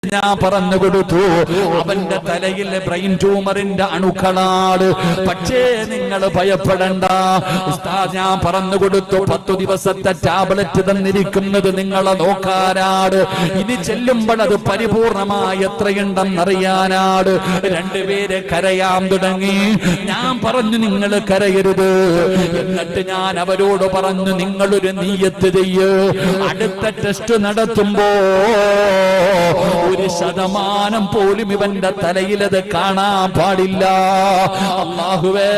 ഞാൻ പറഞ്ഞു കൊടുത്തു, അവന്റെ തലയിൽ ബ്രെയിൻ ട്യൂമറിന്റെ അണുക്കളാണ്. പക്ഷേ നിങ്ങൾ ഭയപ്പെടണ്ട ഉസ്താദ്, ഞാൻ പറഞ്ഞു കൊടുത്തു 10 ദിവസത്തെ ടാബ്ലറ്റ് തന്നിരിക്കുന്നത് നിങ്ങളെ നോക്കാനാണ്. ഇനി ചെല്ലുമ്പോൾ അത് പരിപൂർണമായി എത്രയുണ്ടെന്നറിയാനാണ്. രണ്ടുപേരെ കരയാൻ തുടങ്ങി. ഞാൻ പറഞ്ഞു നിങ്ങൾ കരയരുത്. എന്നിട്ട് ഞാൻ അവരോട് പറഞ്ഞു, നിങ്ങളൊരു നിയ്യത്ത് ചെയ്യ്, അടുത്ത ടെസ്റ്റ് നടത്തുമ്പോ 1% പോലും ഇവന്റെ തലയിലത് കാണാൻ പാടില്ല. അല്ലാഹുവേ,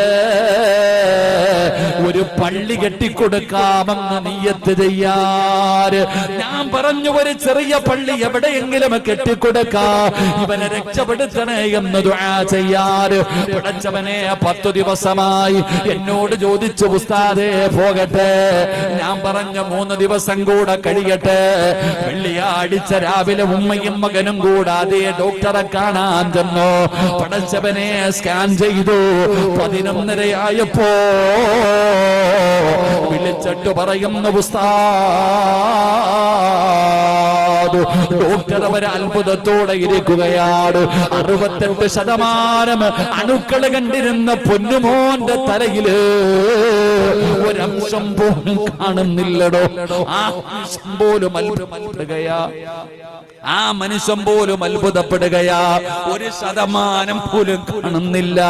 ഒരു പള്ളി കെട്ടിക്കൊടുക്കാമെന്ന് നിയ്യത്ത് ചെയ്യാറ്. ഞാൻ പറഞ്ഞു, ഒരു ചെറിയ പള്ളി എവിടെയെങ്കിലും കെട്ടിക്കൊടുക്കാ, ഇവനെ രക്ഷപ്പെടുത്തണേ എന്ന് ദുആ ചെയ്യാറ്. പടച്ചവനെ, 10 ദിവസമായി എന്നോട് ചോദിച്ചു, ഉസ്താദേ പോകട്ടെ? ഞാൻ പറഞ്ഞു 3 ദിവസം കൂടെ കഴിയട്ടെ. വെള്ളിയാഴ്ച രാവിലെ ഉമ്മയും മകനും കൂടാതെ ഡോക്ടറെ കാണാൻ ചെന്നു. പടച്ചവനെ, സ്കാൻ ചെയ്തു. 11:30 ആയപ്പോ വിളിച്ചിട്ട് പറയുന്നു, ഉസ്താദ്, ഡോക്ടർ അവരെ അത്ഭുതത്തോടെ ഇരിക്കുകയാണ്. 68% അണുക്കൾ കണ്ടിരുന്ന പൊന്നുമോന്റെ തലയില് ഒരംശം പോലും കാണുന്നില്ലടോ. ആ മനുഷ്യൻ പോലും അത്ഭുതപ്പെടുകയാ. ആ മനുഷ്യൻ പോലും അത്ഭുതപ്പെടുകയാ. 1% പോലും കാണുന്നില്ല.